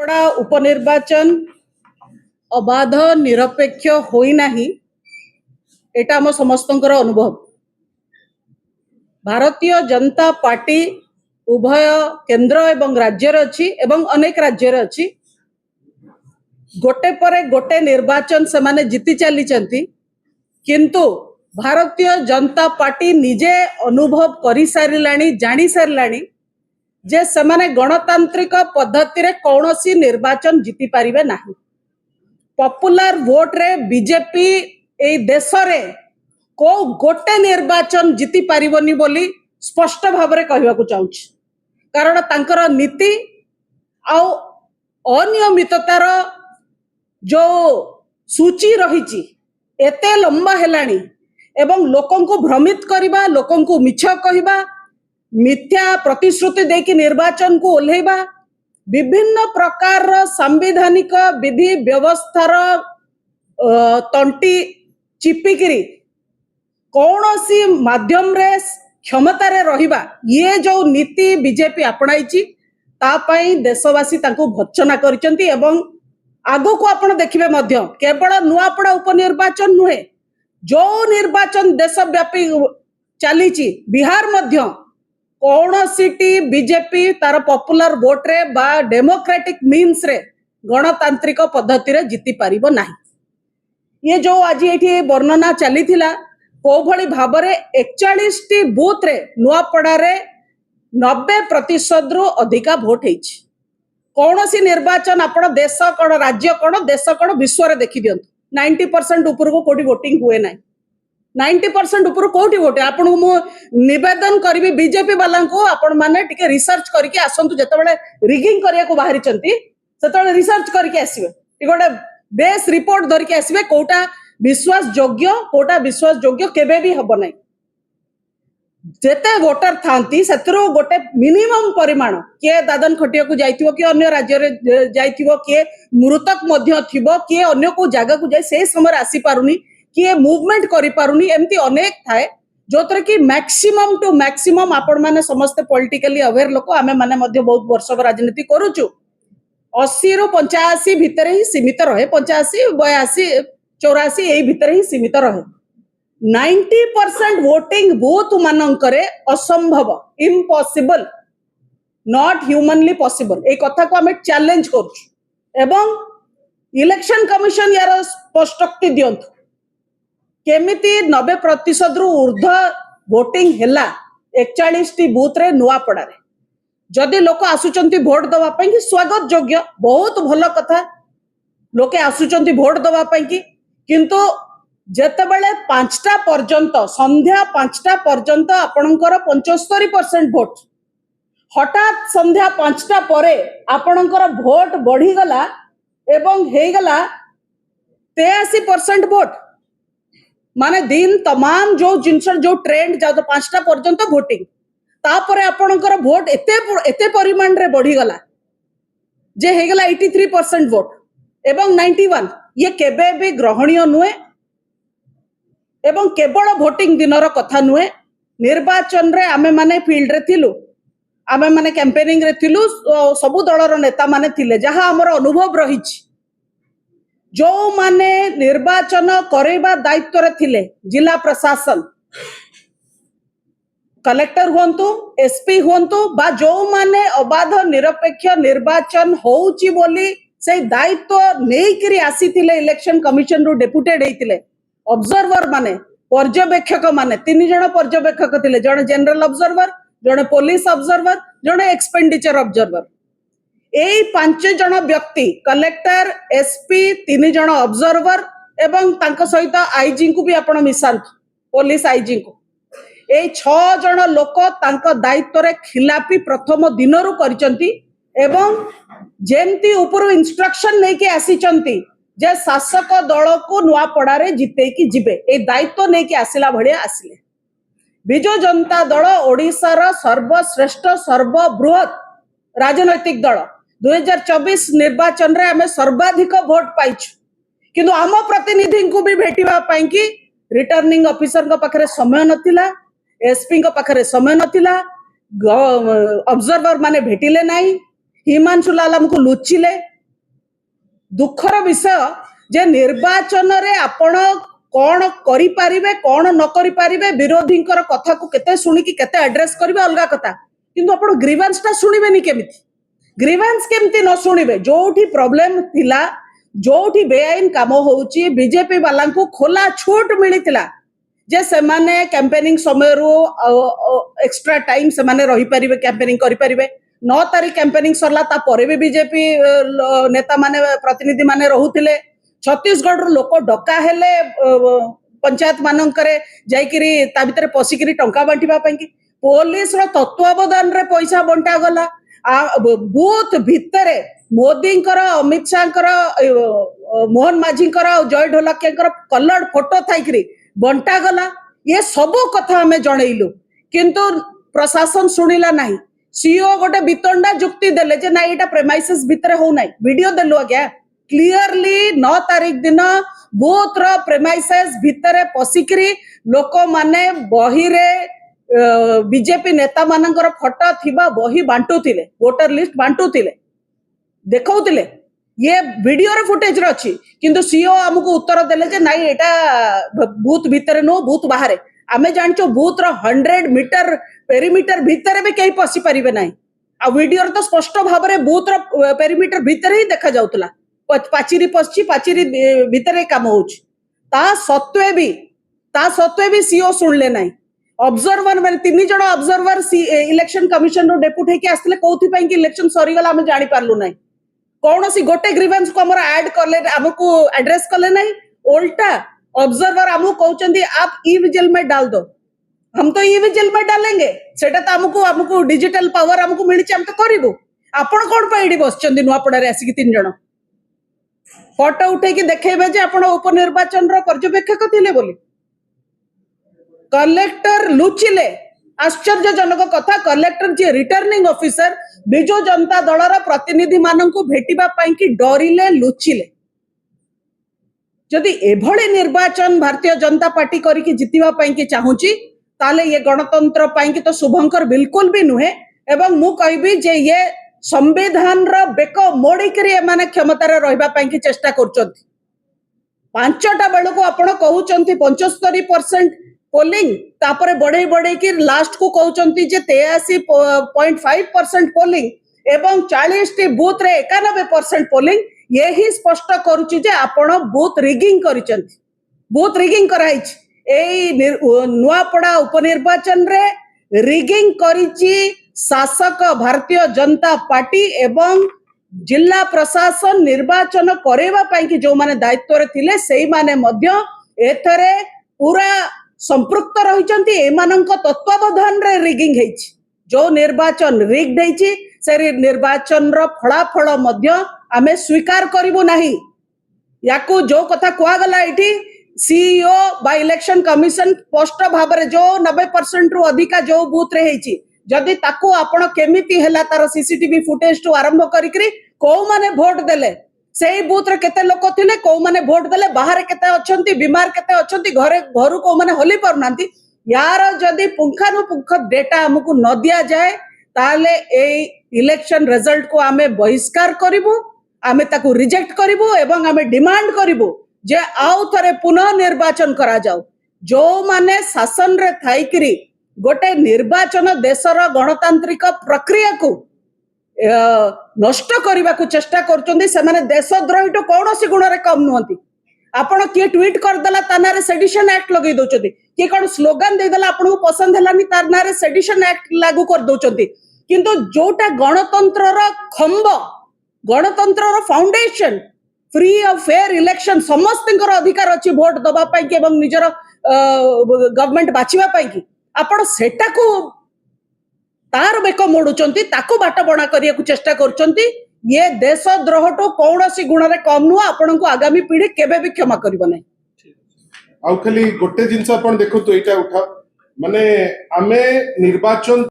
नुआपड़ा उपनिर्वाचन अबाध निरपेक्ष होई नाही एटा आम समस्तंकर अनुभव। भारतीय जनता पार्टी उभय केंद्र एवं राज्य अच्छी एवं अनेक राज्य अच्छी गोटे परे गोटे निर्वाचन से माने जीति चली किंतु भारतीय जनता पार्टी निजे अनुभव करि सारिलाणी जानि सारिलाणी जे सेमाने गणतांत्रिक पद्धति रे कौनसी निर्वाचन जीति पारिबे नाही। पॉपुलर वोट रे बीजेपी ए देश रे को गोटे निर्वाचन जीति पारिबनी बोली स्पष्ट भाव रे कहबाकू चाहूछि। कारण तांकर नीति आ अनियमिततार जो सूची रही एते लंबा हेलाणी एवं लोकन को भ्रमित करिबा, लोकन को मिछ कहिबा, मिथ्या प्रतिश्रुति देकी निर्वाचन को ओल्हेबा, विभिन्न प्रकार संवैधानिक विधि व्यवस्थार तंटी चिपिकिरी कौनसी माध्यम रे क्षमता रे रहिबा ये जो नीति बीजेपी अपनाइची तापाई देशवासी तांको भर्त्सना करिसेंती। एवं आगो को आपण देखिबे मध्य केवल नुआपड़ा उपनिर्वाचन नुहे जो निर्वाचन देशव्यापी चलीची बिहार मध्य कौनसीटी बीजेपी तार पॉपुलर वोट रे बा डेमोक्रेटिक मीन्स रे गणतांत्रिक पद्धति रे जीति पारिबो नाही। ये जो आज एठी वर्णना चली थिला को भली भाबरे 41 टी बूथ रे नुआपड़ा रे 90% रु अधिका वोट हेछि। कौनसी निर्वाचन आपण देश कौन राज्य कौन देश कौन विश्व रे देखि दियंतु 90% ऊपर को कोठी वोटिंग हुए नाही। 90% ऊपर कोठी वोट आपण मु निवेदन करबी बीजेपी वाला को आपण माने टिके रिसर्च करके आसंतु जेतेबेले रिगिंग करिया को बाहरी चंती सेतेबेले रिसर्च करके आसीबे टिकोटे बेस रिपोर्ट धर के आसीबे कोटा विश्वास योग्य केबे भी हबो नाही। जेते वोटर थांती सेतरो गोटे मिनिमम परिमाण के दादन खटिया को जाइथिबो कि अन्य राज्य रे जाइथिबो के मृतक मध्य थिबो के अन्य को जागा को जाय से समय आसी पारुनी कि मूवमेंट करि पारुनी एमती अनेक थाए जोतर कि मैक्सिमम टू मैक्सिमम आपण माने समस्त पॉलिटिकली अवेयर लोक आमे माने मध्य बहुत वर्ष राजनीति करूछु 80 रु 85 भितर ही सीमित रहे 85 82 84 एई भितर ही सीमित रहे। 90% वोटिंग बूथ मानकरे असंभव इम्पॉसिबल नॉट ह्यूमनली पॉसिबल ए कथा को हमें चैलेंज करूछु एवं इलेक्शन कमिशन यार स्पष्टोक्ति दियंतु केमिति 90% रु ऊर्ध्व वोटिंग हेला 41 टी बूथ रे नुआपड़ा रे जदि लोक आसुचंती वोट दवा पई कि स्वागत योग्य बहुत भलो कथा लोके आसुचंती वोट दवा पई कि किंतु जेतेबेले 5टा पर्यंत संध्या 5टा पर्यंत आपणकर 75% वोट हठात संध्या 5टा परे आपणकर वोट बढ़ी गला एवं हे गला 83% वोट माने दिन तमाम जो जिनस जो ट्रेंड जातो 5टा पर्यंत वोटिंग तापरे आपणकर वोट एते परिमाण रे बढ़ी गला जे हे गला 83% वोट एवं 91 ये केबे भी ग्रहणीय नुहे एवं केवल भोटिंग दिनर कथा नुहे। निर्वाचन रे आमे माने फील्ड रे थिलु आमे माने कैंपेनिंग रे थिलु सबु दलर नेता माने थिले जहा हमर अनुभव रहिछि जो माने निर्वाचन करेबा दायित्व रे थिले जिला प्रशासन कलेक्टर हुंतु एसपी हुंतु बा जो माने अबाध निरपेक्ष निर्वाचन होउची बोली से दायित्व नेइकरी आसी थिले इलेक्शन कमिशन रो डेपुटेड हेतिले ऑब्जर्वर माने पर्यवेक्षक माने 3 जण पर्यवेक्षक थिले जण जनरल ऑब्जर्वर जण पुलिस ऑब्जर्वर जण एक्सपेंडिचर ऑब्जर्वर एई 5 जण व्यक्ति कलेक्टर एसपी 3 जण ऑब्जर्वर एवं तांको सहित आईजी को भी आपण मिसांत पुलिस आईजी को एई 6 जण लोक तांको दायित्व रे खिलाफी प्रथम दिनरु करिसंती एवं जेमती ऊपर इंस्ट्रक्शन नहीं के आसीचंती जे शासक दल को नुआपड़ा रे जिते की जिबे ए दायित्व नहीं के आसिला भलिया आसिले। बिजु जनता दल ओडिसा रा सर्वश्रेष्ठ सर्वबृहत राजनैतिक दल 2024 निर्वाचन रे हमें सर्वाधिक वोट पाइछु किंतु आम प्रतिनिधि को भी भेटिबा पई कि रिटर्निंग ऑफिसर को पाखरे समय नथिला एसपी को पाखरे समय नथिला ऑब्जर्वर माने भेटिले नाही हिमांशु लाल हमको लुचिले दुखर विषय जे निर्वाचन रे आपण कौन करि पारिबे कौन न करि पारिबे विरोधी कथा को केते सुनिकी केते एड्रेस करिवे अलगा कथा किंतु आपण ग्रीवेंस टा सुनिबेनी केमिति ग्रीवेंस केमती न शुणिबे जोठी प्रॉब्लम थिला जोठी बेआईन काम होउची बीजेपी वाला को खोला छूट मिलिथिला जे सेमाने कैंपेनिंग समय रो एक्स्ट्रा टाइम सेमाने रही परिबे कैंपेनिंग करि परिबे 9 तारीख कैंपेनिंग सरला ता परे भी बीजेपी नेता माने प्रतिनिधि माने रहुथिले छत्तीसगढ़ रो लोक डका हेले पंचायत मानकरे जाइकिरी ता भितरे पसिकिरी टंका बांटिबा पई कि पुलिस रो तत्वावधान रे पैसा बंटा गला बूथ भितर मोदी अमित शाह मोहन माझी जय ढोलकिया कलर फोटो थी बंटा गला ये सब कथा आम जनइलु किंतु प्रशासन शुणिला नहीं सीओ गोटे वितंडा जुक्ति देले जे ना एटा प्रेमाइसेस भितर हो नहीं वीडियो देलु आज्ञा क्लियरली 9 तारीख दिन बूथ रो प्रेमाइसेस भितर पसिकरी लोक माने बही रे बीजेपी नेता मानकर फोटो थिबा बही बांटुथिले वोटर लिस्ट बांटुथिले देखौथिले ये वीडियो रे फुटेज रे अछि किंतु सीओ हमको उत्तर देले जे नाही एटा बूथ भितर नो बूथ बाहर आमे जानचो बूथ रो 100 मीटर पेरीमीटर भितर भी कहीं पसी परिबे नाही आ वीडियो रे तो स्पष्ट भाव रे बूथ रो पेरीमीटर भितर ही देखा जाउतला पाचिरी पछी पाचिरी भितर काम होउछ ता सत्वे भी सीओ सुनले नाही ऑब्जर्वर मैंने 3 जन ऑब्जर्वर इलेक्शन कमिशन रो डेपुटी के आसले कोथि पई कि इलेक्शन सरी गला हम जानि पारलु नाही कौन सी गोटे ग्रीवेंस को हमरा ऐड करले हमको एड्रेस करले नहीं उल्टा ऑब्जर्वर हमको कहउचंदी आप ई विजिल में डाल दो हम तो ई विजिल में डालेंगे सेटा तो हमको डिजिटल पावर हमको मिलछि हम तो करिबो आपण कोन पई बसचंदी नुआपड़ा रे आसी 3 जन फोटो उठे कि देखेबे जे आपण उपनिर्वाचन रो पर्यवेक्षक थिले बोली कलेक्टर लुचिले आश्चर्यजनक कथा कलेक्टर जी रिटर्निंग ऑफिसर बिजु जनता दलर प्रतिनिधि माननकु भेटिबा पई कि डरिले लुचिले जदि एभळे निर्वाचन भारतीय जनता पार्टी करिकि जितिबा पई कि चाहूची ताले ये गणतंत्र पई कि तो शुभंकर बिल्कुल भी नुहे एवं मु कहबी जे ये संविधान रो बेको मोड़ी करी माने क्षमता रे रहबा पई कि चेष्टा करचंती 5टा बेलु को आपण कहउचंती 75% पोलिंग तापरे बढ़े बढ़े कि लास्ट को कहउचंती जे 83.5% पोलिंग एवं 40 टी बूथ रे 91% पोलिंग यही स्पष्ट करूची जे आपण बूथ रिगिंग करिचंती बूथ रिगिंग कराइछ एई नुआपड़ा उपनिर्वाचन रे रिगिंग करिची शासक भारतीय जनता पार्टी एवं जिला प्रशासन निर्वाचन करेवा पई कि जो माने दायित्व रे थिले सेई माने मध्य एथरे पूरा संपृक्त रहिचंती एमानंक तत्वावधान रे रिगिंग हेछि जो निर्वाचन रिग्ड हेछि से निर्वाचन रो फलाफल मध्य आमे स्वीकार करिवो नाही याकू जो कथा कुआ गला एठी सीईओ बाय इलेक्शन कमिशन स्पष्ट भाव रे जो 90% रु अधिका जो बूथ रे हेछि जदि ताकू आपण केमिति हेला तार सीसीटीवी फुटेज टू आरंभ करिकरी को माने वोट देले सेई बूथ रे केते लोक थिले को माने वोट देले बाहर केते अछंती बीमार केते अछंती घरे घरु को माने हली परनांती यार जदि पुंखानुपुंख डेटा हमकु न दिया जाए ताले ए इलेक्शन रिजल्ट को आमे बहिष्कार करिवु आमे ताकू रिजेक्ट करिवु एवं आमे डिमांड करिवु जे आउ थरे पुनः निर्वाचन करा जाऊ जो माने शासन रे थाइकरी गोटे निर्वाचन देशर गणतांत्रिक प्रक्रिया को नष्ट करने को चेष्टा कर देशद्रोही तो कौन सी गुण रे कम नुहति आपण किए ट्वीट करदेला तानारे सेडिशन एक्ट लगे दउचंती किए कौन स्लोगान देदेला आपन को पसंद हेलानी तार नारे सेडिशन एक्ट लागू कर दउचंती किंतु जोटा गणतंत्र रो खंब गणतंत्र रो फाउंडेशन फ्री और फेयर इलेक्शन समस्त अधिकार अच्छी वोट दबा पाई एवं निजर गवर्नमेंट बाछिबा पाई कि आपण सेटा को तार बेक मोड़ुचंती ताको बाट बणा करिया को चेष्टा करचंती ये देशद्रोह तो कौन सी गुण रे कम नुह आपण को आगामी पीढ़ी केबे भी क्षमा करिवो नै आउ खाली गोटे जिंस आपण देखो तो एटा उठा माने आमे निर्वाचन